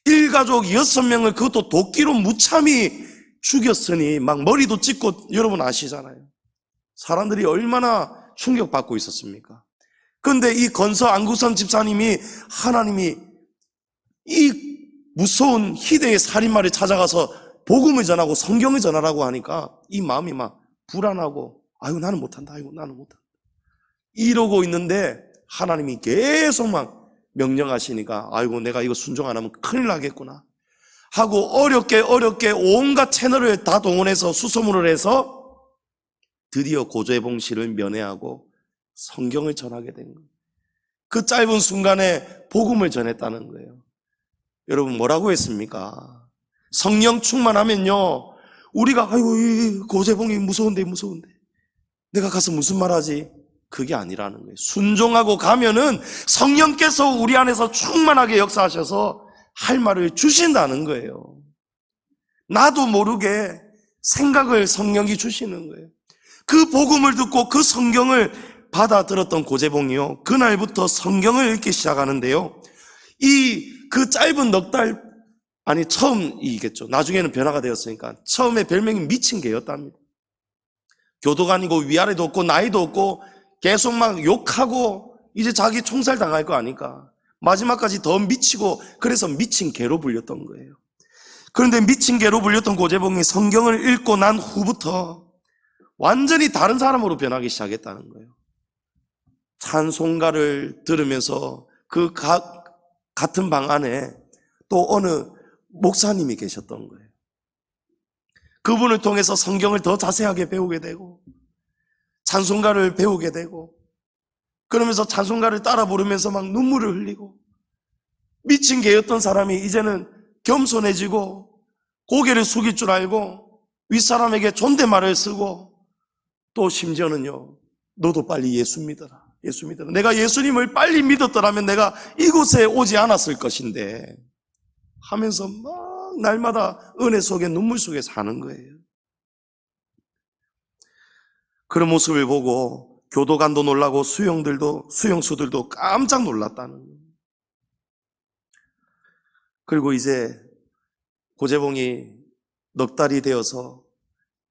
일가족 6명을 그것도 도끼로 무참히 죽였으니 막 머리도 찢고 여러분 아시잖아요. 사람들이 얼마나 충격받고 있었습니까? 그런데 이 건서 안국선 집사님이 하나님이 이 무서운 희대의 살인마를 찾아가서 복음을 전하고 성경을 전하라고 하니까 이 마음이 막 불안하고 아유 나는 못한다, 아이고 나는 못한다 이러고 있는데 하나님이 계속 막 명령하시니까 아이고 내가 이거 순종 안 하면 큰일 나겠구나 하고 어렵게 온갖 채널을 다 동원해서 수소문을 해서 드디어 고재봉 씨를 면회하고 성경을 전하게 된 거예요. 그 짧은 순간에 복음을 전했다는 거예요. 여러분 뭐라고 했습니까? 성령 충만하면요 우리가 아이고 이 고재봉이 무서운데 내가 가서 무슨 말하지? 그게 아니라는 거예요. 순종하고 가면은 성령께서 우리 안에서 충만하게 역사하셔서 할 말을 주신다는 거예요. 나도 모르게 생각을 성령이 주시는 거예요. 그 복음을 듣고 그 성경을 받아들었던 고재봉이요 그날부터 성경을 읽기 시작하는데요 그 짧은 넉 달, 아니 처음이겠죠. 나중에는 변화가 되었으니까 처음에 별명이 미친 개였답니다. 교도관이고 위아래도 없고 나이도 없고 계속 막 욕하고 이제 자기 총살 당할 거 아니까 마지막까지 더 미치고 그래서 미친 개로 불렸던 거예요. 그런데 미친 개로 불렸던 고재봉이 성경을 읽고 난 후부터 완전히 다른 사람으로 변하기 시작했다는 거예요. 찬송가를 들으면서 그 같은 방 안에 또 어느 목사님이 계셨던 거예요. 그분을 통해서 성경을 더 자세하게 배우게 되고 찬송가를 배우게 되고 그러면서 찬송가를 따라 부르면서 막 눈물을 흘리고, 미친 개였던 사람이 이제는 겸손해지고 고개를 숙일 줄 알고 윗사람에게 존댓말을 쓰고, 또 심지어는요, 너도 빨리 예수 믿어라, 예수 믿어라. 내가 예수님을 빨리 믿었더라면 내가 이곳에 오지 않았을 것인데 하면서 막 날마다 은혜 속에 눈물 속에 사는 거예요. 그런 모습을 보고 교도관도 놀라고 수용수들도 깜짝 놀랐다는 거예요. 그리고 이제 고재봉이 넉 달이 되어서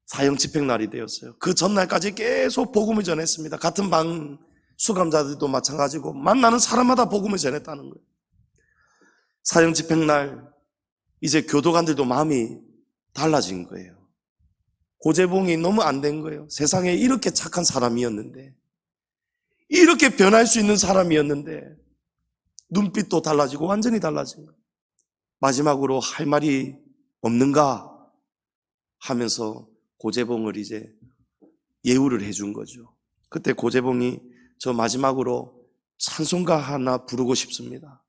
사형 집행날이 되었어요. 그 전날까지 계속 복음을 전했습니다. 같은 방 수감자들도 마찬가지고 만나는 사람마다 복음을 전했다는 거예요. 사형 집행날 이제 교도관들도 마음이 달라진 거예요. 고재봉이 너무 안 된 거예요. 세상에 이렇게 착한 사람이었는데, 이렇게 변할 수 있는 사람이었는데 눈빛도 달라지고 완전히 달라진 거예요. 마지막으로 할 말이 없는가 하면서 고재봉을 이제 예우를 해준 거죠. 그때 고재봉이 저 마지막으로 찬송가 하나 부르고 싶습니다.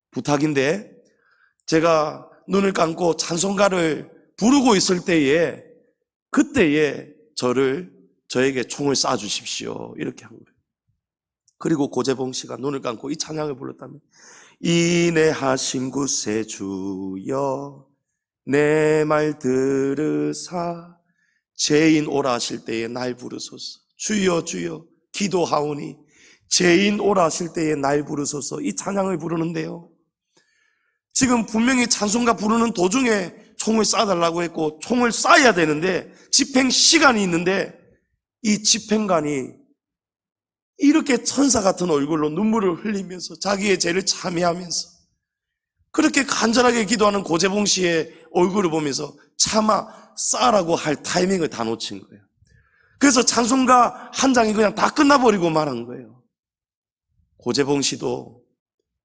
부탁인데 제가 눈을 감고 찬송가를 부르고 있을 때에 그때에 저에게 총을 쏴주십시오. 이렇게 한 거예요. 그리고 고재봉 씨가 눈을 감고 이 찬양을 불렀다면, 인내하신 구세주여 내 말 들으사 죄인 오라 하실 때에 날 부르소서. 주여 주여 기도하오니 죄인 오라 하실 때에 날 부르소서. 이 찬양을 부르는데요, 지금 분명히 찬송가 부르는 도중에 총을 쏴달라고 했고 총을 쏴야 되는데 집행 시간이 있는데, 이 집행관이 이렇게 천사 같은 얼굴로 눈물을 흘리면서 자기의 죄를 참회하면서 그렇게 간절하게 기도하는 고재봉 씨의 얼굴을 보면서 차마 쏴라고 할 타이밍을 다 놓친 거예요. 그래서 찬송가 한 장이 그냥 다 끝나버리고 말한 거예요. 고재봉 씨도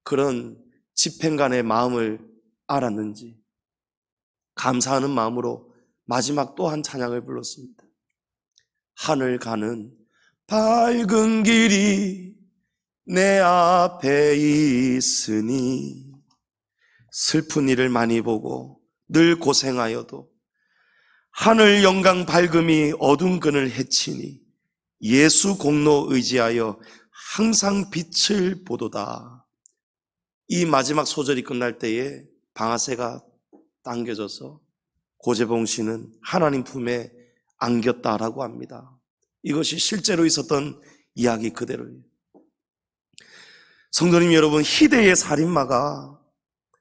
그런 집행관의 마음을 알았는지 감사하는 마음으로 마지막 또 한 찬양을 불렀습니다. 하늘 가는 밝은 길이 내 앞에 있으니 슬픈 일을 많이 보고 늘 고생하여도 하늘 영광 밝음이 어두운 끈을 헤치니 예수 공로 의지하여 항상 빛을 보도다. 이 마지막 소절이 끝날 때에 방아쇠가 당겨져서 고재봉 씨는 하나님 품에 안겼다라고 합니다. 이것이 실제로 있었던 이야기 그대로예요. 성도님 여러분, 희대의 살인마가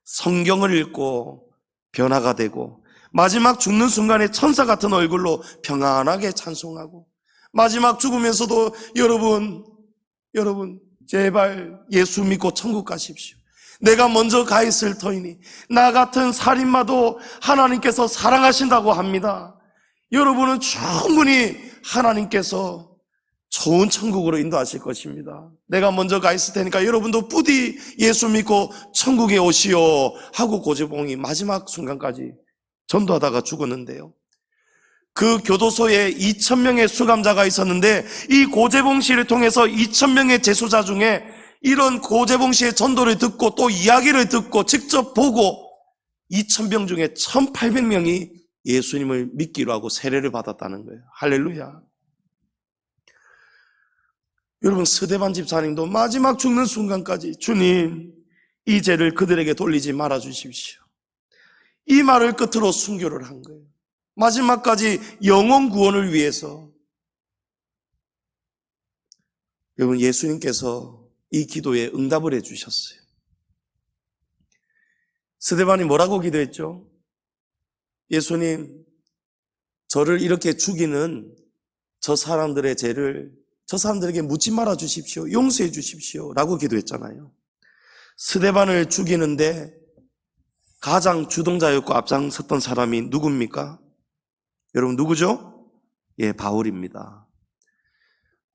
성경을 읽고 변화가 되고 마지막 죽는 순간에 천사 같은 얼굴로 평안하게 찬송하고, 마지막 죽으면서도 여러분 제발 예수 믿고 천국 가십시오. 내가 먼저 가 있을 터이니 나 같은 살인마도 하나님께서 사랑하신다고 합니다. 여러분은 충분히 하나님께서 좋은 천국으로 인도하실 것입니다. 내가 먼저 가 있을 테니까 여러분도 부디 예수 믿고 천국에 오시오 하고 고재봉이 마지막 순간까지 전도하다가 죽었는데요, 그 교도소에 2,000명의 수감자가 있었는데 이 고재봉 씨를 통해서 2,000명의 재소자 중에 이런 고재봉 씨의 전도를 듣고 또 이야기를 듣고 직접 보고 2,000명 중에 1,800명이 예수님을 믿기로 하고 세례를 받았다는 거예요. 할렐루야. 여러분, 스데반 집사님도 마지막 죽는 순간까지 주님, 이 죄를 그들에게 돌리지 말아 주십시오, 이 말을 끝으로 순교를 한 거예요. 마지막까지 영혼 구원을 위해서. 여러분, 예수님께서 이 기도에 응답을 해주셨어요. 스데반이 뭐라고 기도했죠? 예수님, 저를 이렇게 죽이는 저 사람들의 죄를 저 사람들에게 묻지 말아 주십시오, 용서해 주십시오 라고 기도했잖아요. 스데반을 죽이는데 가장 주동자였고 앞장섰던 사람이 누굽니까? 여러분, 누구죠? 예, 바울입니다.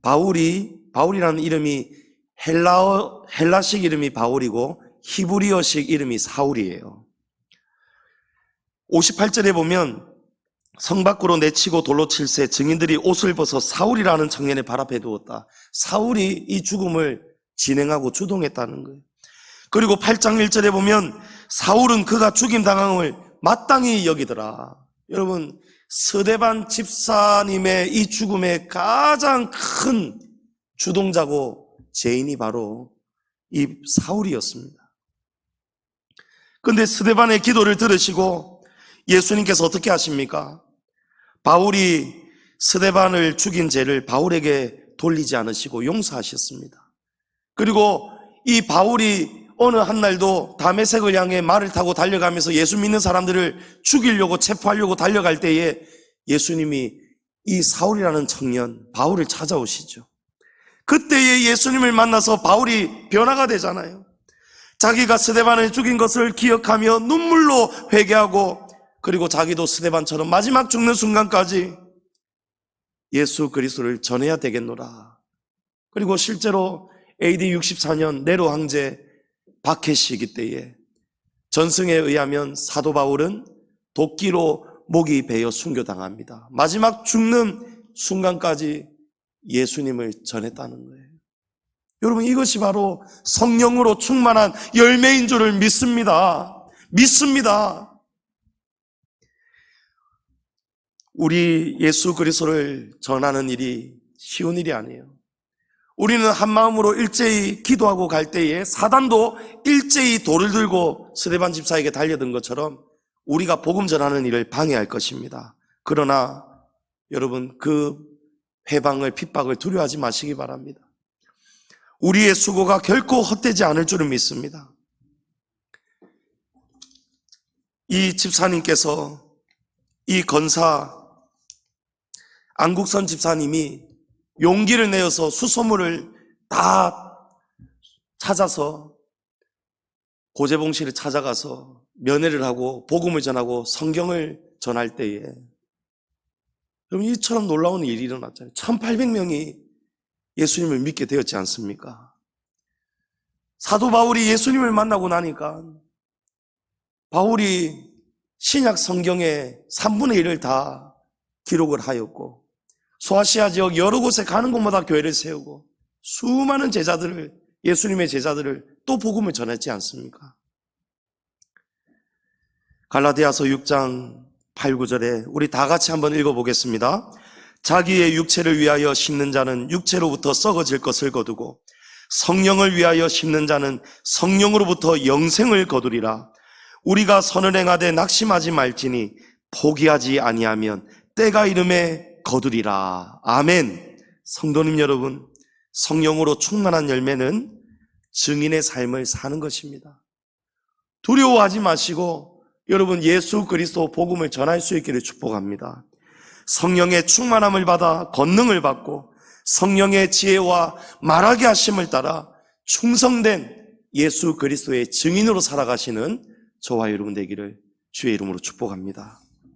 바울이라는 이름이 헬라식 이름이 바울이고 히브리어식 이름이 사울이에요. 58절에 보면 성 밖으로 내치고 돌로 칠새 증인들이 옷을 벗어 사울이라는 청년의 발 앞에 두었다. 사울이 이 죽음을 진행하고 주동했다는 거예요. 그리고 8장 1절에 보면 사울은 그가 죽임 당함을 마땅히 여기더라. 여러분, 스데반 집사님의 이 죽음의 가장 큰 주동자고 죄인이 바로 이 사울이었습니다. 그런데 스데반의 기도를 들으시고 예수님께서 어떻게 하십니까? 바울이 스데반을 죽인 죄를 바울에게 돌리지 않으시고 용서하셨습니다. 그리고 이 바울이 어느 한날도 다메섹을 향해 말을 타고 달려가면서 예수 믿는 사람들을 죽이려고 체포하려고 달려갈 때에 예수님이 이 사울이라는 청년 바울을 찾아오시죠. 그때에 예수님을 만나서 바울이 변화가 되잖아요. 자기가 스데반을 죽인 것을 기억하며 눈물로 회개하고, 그리고 자기도 스데반처럼 마지막 죽는 순간까지 예수 그리스도를 전해야 되겠노라. 그리고 실제로 AD 64년 네로 황제 박해 시기 때에 전승에 의하면 사도 바울은 도끼로 목이 베어 순교당합니다. 마지막 죽는 순간까지 예수님을 전했다는 거예요. 여러분, 이것이 바로 성령으로 충만한 열매인 줄을 믿습니다. 우리 예수 그리스도를 전하는 일이 쉬운 일이 아니에요. 우리는 한 마음으로 일제히 기도하고 갈 때에 사단도 일제히 돌을 들고 스데반 집사에게 달려든 것처럼 우리가 복음 전하는 일을 방해할 것입니다. 그러나 여러분, 그 회방을 핍박을 두려워하지 마시기 바랍니다. 우리의 수고가 결코 헛되지 않을 줄을 믿습니다. 이 집사님께서, 이 건사 안국선 집사님이 용기를 내어서 수소문을 다 찾아서 고재봉 씨를 찾아가서 면회를 하고 복음을 전하고 성경을 전할 때에 여러분, 이처럼 놀라운 일이 일어났잖아요. 1800명이 예수님을 믿게 되었지 않습니까? 사도 바울이 예수님을 만나고 나니까 바울이 신약 성경의 3분의 1을 다 기록을 하였고, 소아시아 지역 여러 곳에 가는 곳마다 교회를 세우고 수많은 제자들을, 예수님의 제자들을 또 복음을 전했지 않습니까? 갈라디아서 6장 8, 9절에 우리 다 같이 한번 읽어보겠습니다. 자기의 육체를 위하여 심는 자는 육체로부터 썩어질 것을 거두고 성령을 위하여 심는 자는 성령으로부터 영생을 거두리라. 우리가 선을 행하되 낙심하지 말지니 포기하지 아니하면 때가 이름에 거두리라. 아멘. 성도님 여러분, 성령으로 충만한 열매는 증인의 삶을 사는 것입니다. 두려워하지 마시고 여러분, 예수 그리스도 복음을 전할 수 있기를 축복합니다. 성령의 충만함을 받아 권능을 받고 성령의 지혜와 말하게 하심을 따라 충성된 예수 그리스도의 증인으로 살아가시는 저와 여러분 되기를 주의 이름으로 축복합니다.